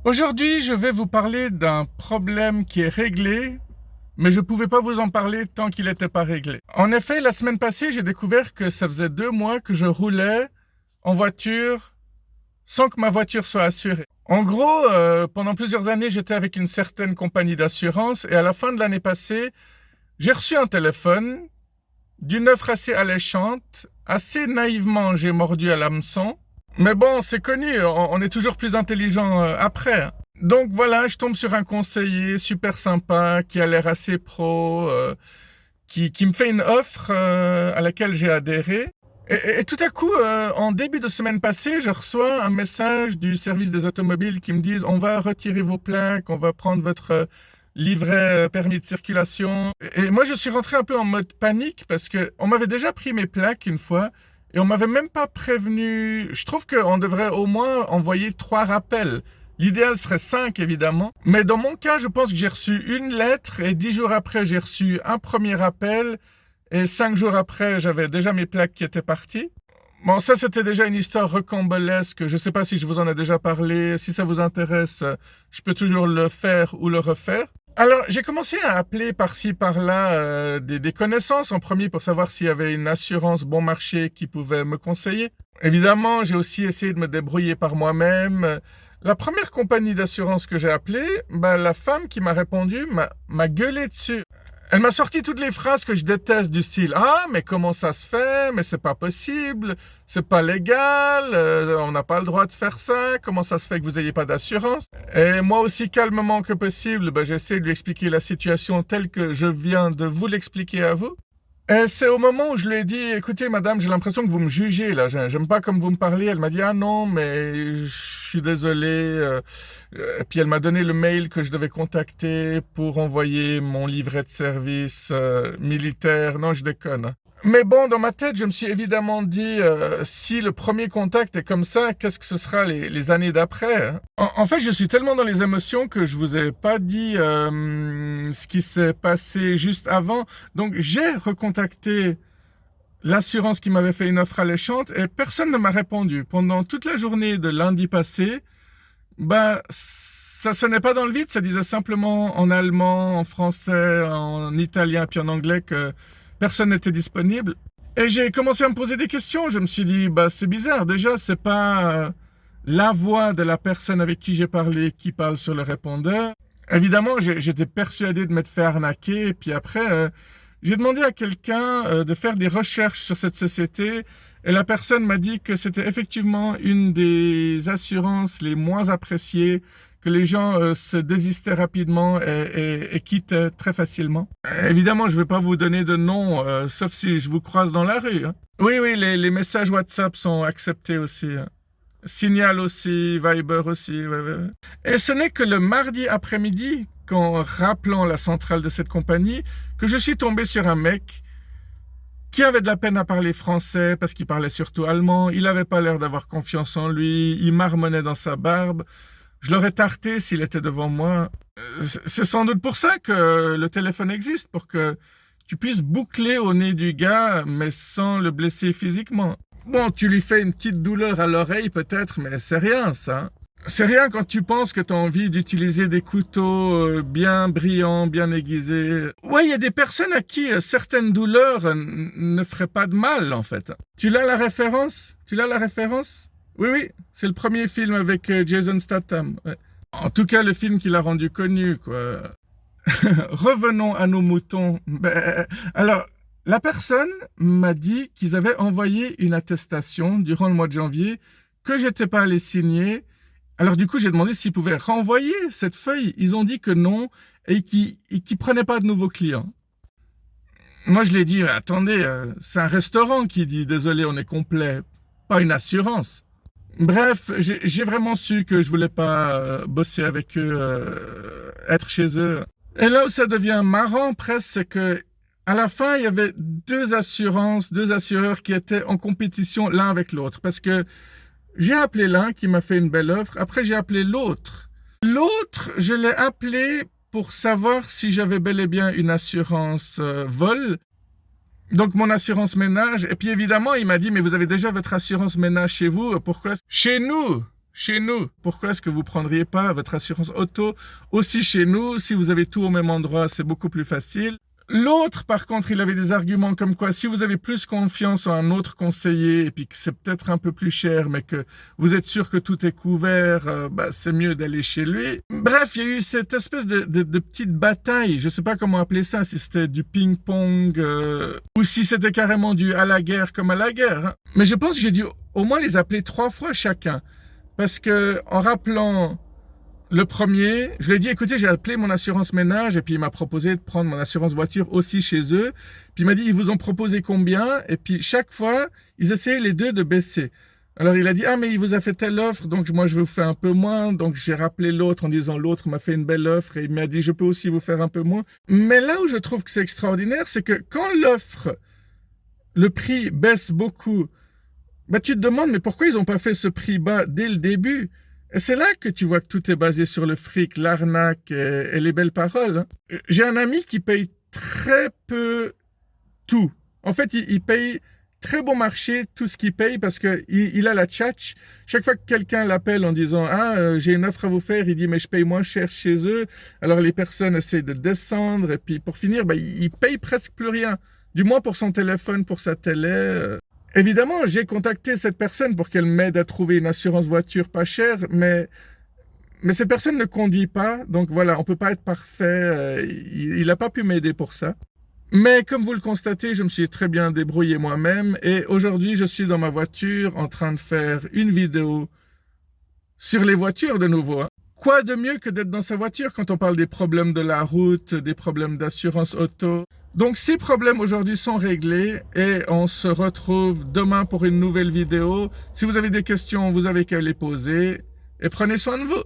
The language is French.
Aujourd'hui, je vais vous parler d'un problème qui est réglé, mais je ne pouvais pas vous en parler tant qu'il n'était pas réglé. En effet, la semaine passée, j'ai découvert que ça faisait 2 mois que je roulais en voiture sans que ma voiture soit assurée. En gros, pendant plusieurs années, j'étais avec une certaine compagnie d'assurance et à la fin de l'année passée, j'ai reçu un téléphone d'une offre assez alléchante. Assez naïvement, j'ai mordu à l'hameçon. Mais bon, c'est connu, on est toujours plus intelligent après, hein. Donc voilà, je tombe sur un conseiller super sympa qui a l'air assez pro, qui me fait une offre à laquelle j'ai adhéré. Et tout à coup, en début de semaine passée, je reçois un message du service des automobiles qui me disent on va retirer vos plaques, on va prendre votre livret permis de circulation. Et moi, je suis rentré un peu en mode panique parce que on m'avait déjà pris mes plaques une fois et on m'avait même pas prévenu. Je trouve qu'on devrait au moins envoyer 3 rappels. L'idéal serait 5, évidemment. Mais dans mon cas, je pense que j'ai reçu une lettre et 10 jours après, j'ai reçu un premier appel. Et 5 jours après, j'avais déjà mes plaques qui étaient parties. Bon, ça, c'était déjà une histoire rocambolesque. Je ne sais pas si je vous en ai déjà parlé. Si ça vous intéresse, je peux toujours le faire ou le refaire. Alors, j'ai commencé à appeler par-ci, par-là des connaissances en premier pour savoir s'il y avait une assurance bon marché qui pouvait me conseiller. Évidemment, j'ai aussi essayé de me débrouiller par moi-même. La première compagnie d'assurance que j'ai appelée, la femme qui m'a répondu m'a gueulé dessus. Elle m'a sorti toutes les phrases que je déteste du style « Ah, mais comment ça se fait? Mais c'est pas possible, c'est pas légal, on n'a pas le droit de faire ça, comment ça se fait que vous n'ayez pas d'assurance ?» Et moi, aussi calmement que possible, j'essaie de lui expliquer la situation telle que je viens de vous l'expliquer à vous. Et c'est au moment où je lui ai dit « Écoutez, madame, j'ai l'impression que vous me jugez, là, j'aime pas comme vous me parlez. » Elle m'a dit « Ah non, mais je suis désolé. » Et puis elle m'a donné le mail que je devais contacter pour envoyer mon livret de service militaire. Non, je déconne, hein. Mais bon, dans ma tête, je me suis évidemment dit, si le premier contact est comme ça, qu'est-ce que ce sera les années d'après, hein? En fait, je suis tellement dans les émotions que je vous ai pas dit ce qui s'est passé juste avant. Donc, j'ai recontacté l'assurance qui m'avait fait une offre alléchante et personne ne m'a répondu. Pendant toute la journée de lundi passé, ça sonnait pas dans le vide, ça disait simplement en allemand, en français, en italien, puis en anglais que personne n'était disponible. Et j'ai commencé à me poser des questions. Je me suis dit, c'est bizarre. Déjà, c'est pas la voix de la personne avec qui j'ai parlé qui parle sur le répondeur. Évidemment, j'étais persuadé de m'être fait arnaquer. Et puis après, j'ai demandé à quelqu'un de faire des recherches sur cette société. Et la personne m'a dit que c'était effectivement une des assurances les moins appréciées, que les gens se désistaient rapidement et quittaient très facilement. Évidemment, je ne vais pas vous donner de nom, sauf si je vous croise dans la rue, hein. Oui, oui, les messages WhatsApp sont acceptés aussi, hein. Signal aussi, Viber aussi. Ouais, ouais. Et ce n'est que le mardi après-midi, qu'en rappelant la centrale de cette compagnie, que je suis tombé sur un mec qui avait de la peine à parler français parce qu'il parlait surtout allemand. Il n'avait pas l'air d'avoir confiance en lui. Il marmonnait dans sa barbe. Je l'aurais tarté s'il était devant moi. C'est sans doute pour ça que le téléphone existe, pour que tu puisses boucler au nez du gars, mais sans le blesser physiquement. Bon, tu lui fais une petite douleur à l'oreille peut-être, mais c'est rien ça. C'est rien quand tu penses que tu as envie d'utiliser des couteaux bien brillants, bien aiguisés. Ouais, il y a des personnes à qui certaines douleurs ne feraient pas de mal, en fait. Tu l'as la référence? Tu l'as la référence? Oui, oui, c'est le premier film avec Jason Statham. Ouais. En tout cas, le film qui l'a rendu connu, quoi. Revenons à nos moutons. Alors, la personne m'a dit qu'ils avaient envoyé une attestation durant le mois de janvier que j'étais pas allé signer. Alors du coup, j'ai demandé s'ils pouvaient renvoyer cette feuille. Ils ont dit que non et qu'ils prenaient pas de nouveaux clients. Moi, je l'ai dit, attendez, c'est un restaurant qui dit désolé, on est complet, pas une assurance. Bref, j'ai vraiment su que je voulais pas bosser avec eux, être chez eux. Et là où ça devient marrant presque, c'est que à la fin, il y avait deux assureurs qui étaient en compétition l'un avec l'autre. Parce que j'ai appelé l'un qui m'a fait une belle offre. Après, j'ai appelé l'autre. L'autre, je l'ai appelé pour savoir si j'avais bel et bien une assurance vol. Donc, mon assurance ménage. Et puis, évidemment, il m'a dit, mais vous avez déjà votre assurance ménage chez vous. Pourquoi? Chez nous, chez nous. Pourquoi est-ce que vous prendriez pas votre assurance auto aussi chez nous? Si vous avez tout au même endroit, c'est beaucoup plus facile. L'autre, par contre, il avait des arguments comme quoi, si vous avez plus confiance en un autre conseiller, et puis que c'est peut-être un peu plus cher, mais que vous êtes sûr que tout est couvert, c'est mieux d'aller chez lui. Bref, il y a eu cette espèce de petite bataille, je sais pas comment appeler ça, si c'était du ping-pong, ou si c'était carrément du à la guerre comme à la guerre, hein. Mais je pense que j'ai dû au moins les appeler 3 fois chacun. Parce que, en rappelant le premier, je lui ai dit, écoutez, j'ai appelé mon assurance ménage et puis il m'a proposé de prendre mon assurance voiture aussi chez eux. Puis il m'a dit, ils vous ont proposé combien? Et puis chaque fois, ils essayaient les deux de baisser. Alors il a dit, ah mais il vous a fait telle offre, donc moi je vais vous faire un peu moins. Donc j'ai rappelé l'autre en disant, l'autre m'a fait une belle offre et il m'a dit, je peux aussi vous faire un peu moins. Mais là où je trouve que c'est extraordinaire, c'est que quand l'offre, le prix baisse beaucoup, tu te demandes, mais pourquoi ils n'ont pas fait ce prix bas dès le début? Et c'est là que tu vois que tout est basé sur le fric, l'arnaque et les belles paroles, hein. J'ai un ami qui paye très peu tout. En fait, il paye très bon marché tout ce qu'il paye parce qu'il a la tchatch. Chaque fois que quelqu'un l'appelle en disant « Ah, j'ai une offre à vous faire », il dit « Mais je paye moins cher chez eux ». Alors les personnes essaient de descendre et puis pour finir, il paye presque plus rien. Du moins pour son téléphone, pour sa télé. Évidemment, j'ai contacté cette personne pour qu'elle m'aide à trouver une assurance voiture pas chère, mais cette personne ne conduit pas, donc voilà, on peut pas être parfait, il n'a pas pu m'aider pour ça. Mais comme vous le constatez, je me suis très bien débrouillé moi-même, et aujourd'hui, je suis dans ma voiture en train de faire une vidéo sur les voitures de nouveau, hein. Quoi de mieux que d'être dans sa voiture quand on parle des problèmes de la route, des problèmes d'assurance auto? Donc ces problèmes aujourd'hui sont réglés et on se retrouve demain pour une nouvelle vidéo. Si vous avez des questions, vous avez qu'à les poser et prenez soin de vous.